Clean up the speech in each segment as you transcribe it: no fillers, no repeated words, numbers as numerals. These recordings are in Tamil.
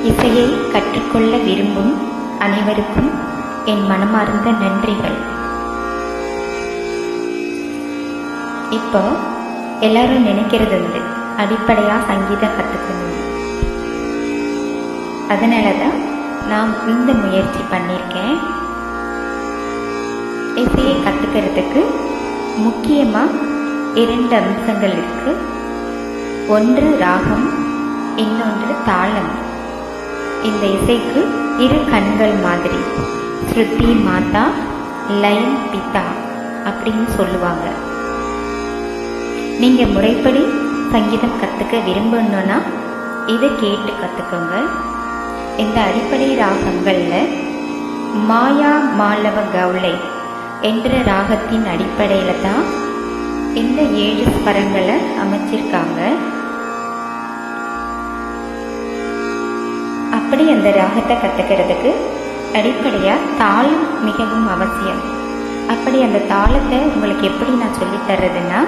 இசையை கற்றுக்கொள்ள விரும்பும் அனைவருக்கும் என் மனமார்ந்த நன்றிகள். இப்போ எல்லாரும் நினைக்கிறது உண்டு, அடிப்படையாக சங்கீதம் கற்றுக்கணும். அதனால தான் நான் இந்த முயற்சி பண்ணியிருக்கேன். இசையை கற்றுக்கிறதுக்கு முக்கியமாக 2 அம்சங்கள் இருக்கு. ஒன்று ராகம், இன்னொன்று தாளம். இந்த இசைக்கு 2 கண்கள் மாதிரி, ஸ்ருதி மாதா, லயம் பிதா அப்படின்னு சொல்லுவாங்க. நீங்கள் முறைப்படி சங்கீதம் கற்றுக்க விரும்பணுன்னா இதை கேட்டு கற்றுக்கோங்க. இந்த அடிப்படை ராகங்களில் மாயா மாலவ கவுளை என்ற ராகத்தின் அடிப்படையில் தான் இந்த 7 ஸ்வரங்களை அமைச்சிருக்காங்க. அப்படி அந்த ராகத்தை கற்றுக்கிறதுக்கு அடிப்படையாக தாளம் மிகவும் அவசியம். அப்படி அந்த தாளத்தை உங்களுக்கு எப்படி நான் சொல்லித்தர்றதுன்னா,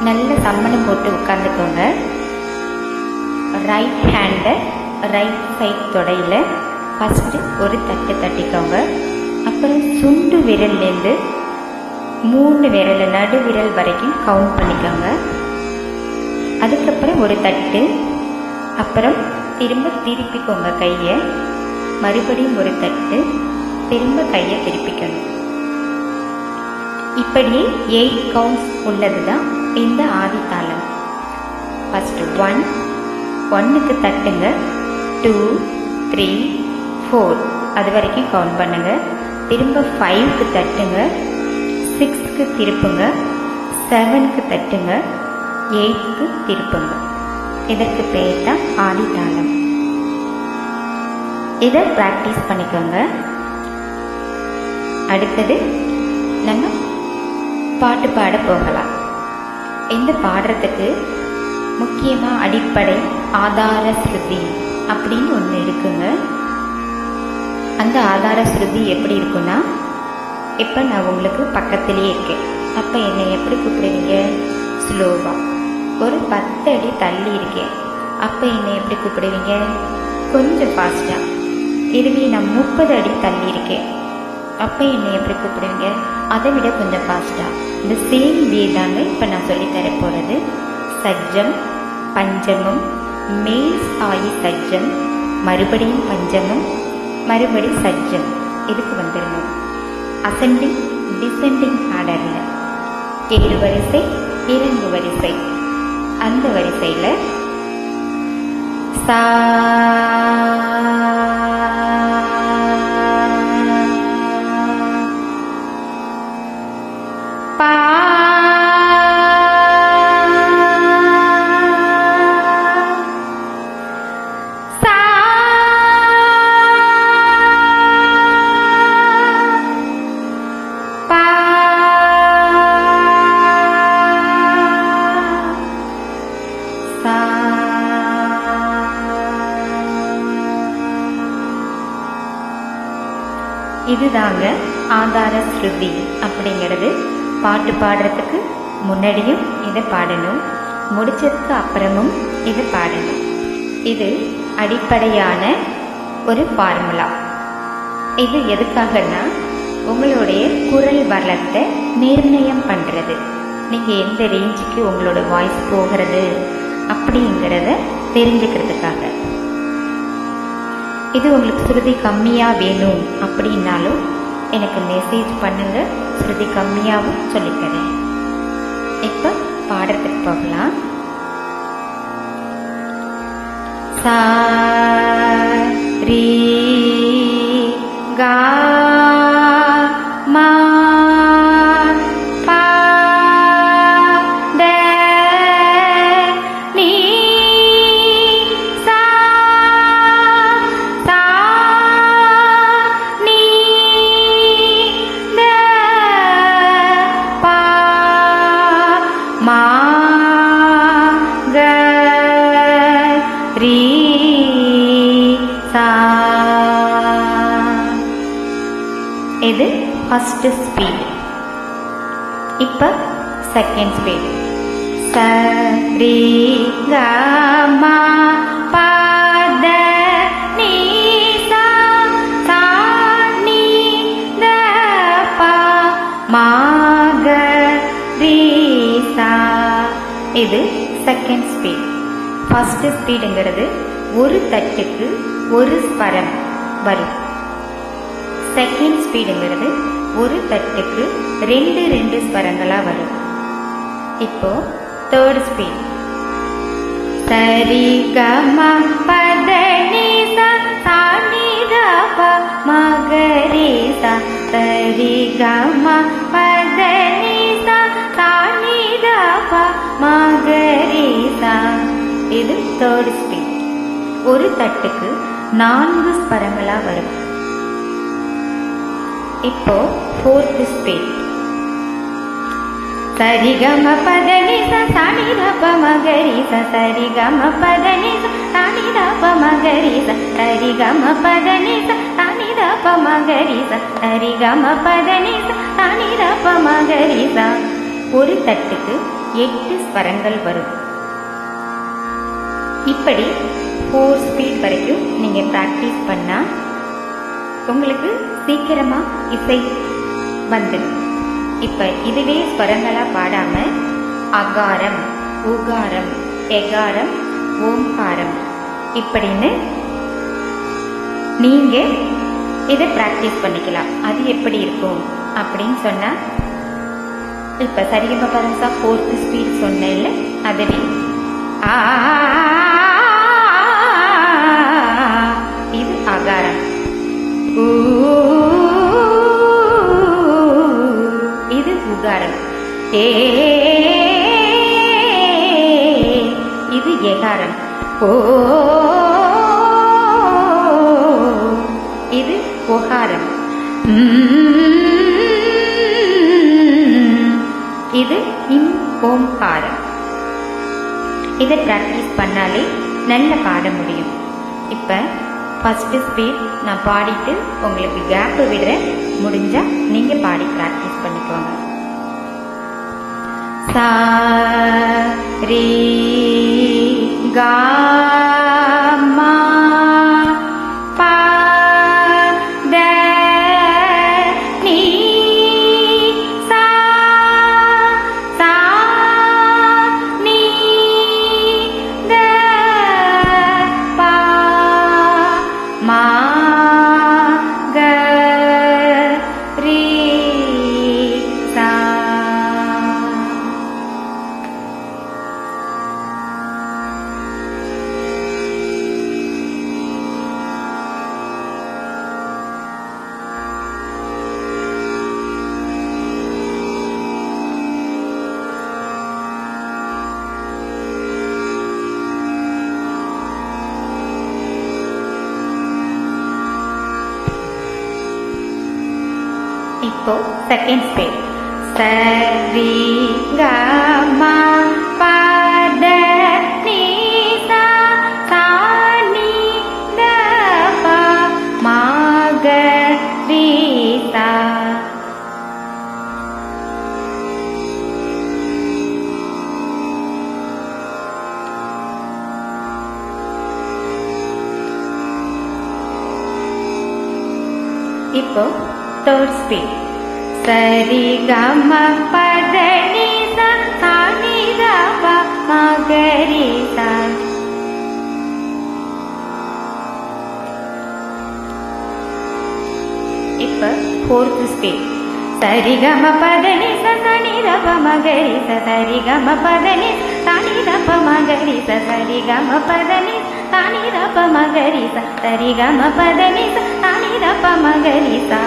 நல்ல சம்மணம் போட்டு உட்காந்துக்கோங்க. ரைட் ஹேண்டை ரைட் சைட் தொடையில் ஃபஸ்ட்டு ஒரு தட்டு தட்டிக்கோங்க. அப்புறம் சுண்டு விரல்லேருந்து 3 விரல் நடு விரல் வரைக்கும் கவுண்ட் பண்ணிக்கோங்க. அதுக்கப்புறம் ஒரு தட்டு, அப்புறம் திரும்ப திருப்பிக்கோங்க கையை. மறுபடியும் ஒரு தட்டு, திரும்ப கையை திருப்பிக்கணும். இப்படியே 8 கவுண்ட்ஸ் உள்ளது தான் இந்த ஆதித்தாளம். ஃபஸ்ட்டு 1, 1க்கு தட்டுங்க. 2, 3, 4 அது வரைக்கும் கவுண்ட் பண்ணுங்க. திரும்ப 5க்கு தட்டுங்க. 6க்கு திருப்புங்க. 7க்கு தட்டுங்க. 8க்கு திருப்புங்க. இதற்கு பேர் தான் ஆதித்தாளம். இதை ப்ராக்டிஸ் பண்ணிக்கோங்க. அடுத்தது நம்ம பாட்டு பாட போகலாம். இந்த பாடுறதுக்கு முக்கியமாக அடிப்படை ஆதார ஸ்ருதி அப்படின்னு ஒன்று இருக்குங்க. அந்த ஆதார ஸ்ருதி எப்படி இருக்குன்னா, இப்போ நான் உங்களுக்கு பக்கத்திலேயே இருக்கேன். அப்போ என்னை எப்படி கூப்பிடுவீங்க? ஸ்லோவாக. ஒரு 10 அடி தள்ளி இருக்கேன். அப்போ என்னை எப்படி கூப்பிடுவீங்க? கொஞ்சம் ஃபாஸ்ட்டாக. இதுவே நான் 30 அடி தள்ளி இருக்கேன். அப்போ என்னை எப்படி கூப்பிடுவீங்க? அதை விட கொஞ்சம் ஃபாஸ்ட்டாக. இந்த சேம் வே தாங்க இப்போ நான் சொல்லித்தர போகிறது. சஜ்ஜம், பஞ்சமம், மேல் சாயி சஜ்ஜம், மறுபடியும் பஞ்சமம், மறுபடி சஜ்ஜம். இதுக்கு வந்துடணும். அசெண்டிங் டிசெண்டிங் ஆர்டரில் 7 வரிசை, 2 வரிசை. அந்த வரிசையில் சா, பா, சா, பா, சா. இதுதாங்க ஆதார ஸ்ருதி அப்படிங்கிறது. பாட்டு பாடுறதுக்கு முன்னாடியும் இதை பாடணும், முடிச்சதுக்கு அப்புறமும் இதை பாடணும். இது அடிப்படையான ஒரு ஃபார்முலா. இது எதுக்காகன்னா, உங்களுடைய குரல் வளத்தை நிர்ணயம் பண்ணுறது. நீங்கள் எந்த ரேஞ்சுக்கு உங்களோட வாய்ஸ் போகிறது அப்படிங்கிறத தெரிஞ்சுக்கிறதுக்காக. இது உங்களுக்கு ஸ்ருதி கம்மியாக வேணும் அப்படின்னாலும் எனக்கு மெசேஜ் பண்ணுங்க, ஸ்ருதி கம்மியாகவும் சொல்லித்தரேன். இப்போ பாடுறதுக்கு போகலாம். சா, ரீ, கா, மா, பா, த, நீ, சா, சா, நீ, த, பா, மா, க, ரீ, சா. இது ஃபர்ஸ்ட் ஸ்பீட். இப்போ செகண்ட் ஸ்பீட். ச, ரீ, க, மா, பா, த, செகண்ட் ஸ்பீட். ஃபர்ஸ்ட் ஸ்பீடுங்கிறது ஒரு தட்டுக்கு ஒரு ஸ்வரம் வரும். செகண்ட் ஸ்பீடுங்கிறது ஒரு தட்டுக்கு ரெண்டு ரெண்டு ஸ்வரங்களா வரும். இப்போ தேர்ட் ஸ்பீட். சரி கம பத நி சா சா நி த ப ம க ரே சா. சரி கம பத நி சா சா நி த ப ம க ரே சா. இது தேர்ட் ஸ்பீட். ஒரு தட்டுக்கு 4 ஸ்வரங்களா வரும். இப்போ ஃபோர்த் ஸ்பீட். சரி கம பத நி சா சா நி த ப ம க ரே சா. சரி கம பத நி சா சா நி த ப ம க ரே சா. சரி கம பத நி சா சா நி த ப ம க ரே சா. சரி கம பத நி சா சா நி த ப ம க ரே சா. ஒரு தட்டுக்கு 8 ஸ்வரங்கள் வரும். இப்படி 4 ஸ்பீட் வரைக்கும் நீங்க பிராக்டிஸ் பண்ணா உங்களுக்கு சீக்கிரமா இசை வந்துடும். இப்ப இதுவே ஸ்வரங்களா பாடாம அகாரம், உகாரம், எகாரம், ஓம்காரம் இப்படின்னு நீங்க இதை பிராக்டிஸ் பண்ணிக்கலாம். அது எப்படி இருக்கும் அப்படின்னு சொன்னா, இப்ப சரிகம பதனிசா ஃபோர்த் ஸ்பீட் சொன்னேன்ல, அதுவே இது அகாரம். இது உகாரம். இது எகாரம். இது ஒகாரம். இது ஓம்காரம். இதை பிராக்டிஸ் பண்ணாலே நல்ல பாட முடியும். இப்ப ஃபர்ஸ்ட் ஸ்பீட் நான் பாடிட்டு உங்களுக்கு கேப் விடுற, முடிஞ்சா நீங்க பாடி பிராக்டிஸ் பண்ணிக்கோங்க. சா ரே கா மா பா த நீ சா சா நீ த பா மா க ரே சா. இப்போ செகண்ட் ஸ்பீட். சரி க ம ப த நீ சா சா நீ த ப ம க ரே சா. இப்போ தேர்ட் ஸ்பீட். சரி க ம பத நி சா சா நி த ப ம க ரே சா. இப்ப ஃபோர்த் ஸ்பீட். சரி க ம பத நி சா சா நி த ப ம க ரே சா. சரி க ம பத நி சா நி த ப ம க ரே சா. சரி க ம பத நி சா நி த ப ம க ரே சா. சரி க ம பத நி சா நி த ப ம க ரே சா.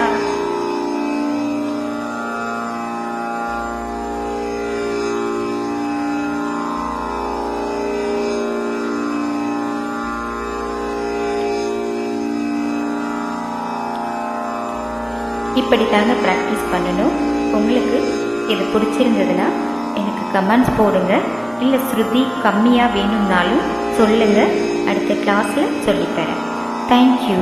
இப்படித்தாங்க ப்ராக்டிஸ் பண்ணணும். உங்களுக்கு இது பிடிச்சிருந்ததுன்னா எனக்கு கமெண்ட்ஸ் போடுங்க. இல்லை ஸ்ருதி கம்மியாக வேணும்னாலும் சொல்லுங்கள், அடுத்த கிளாஸில் சொல்லித்தரேன். தேங்க்யூ.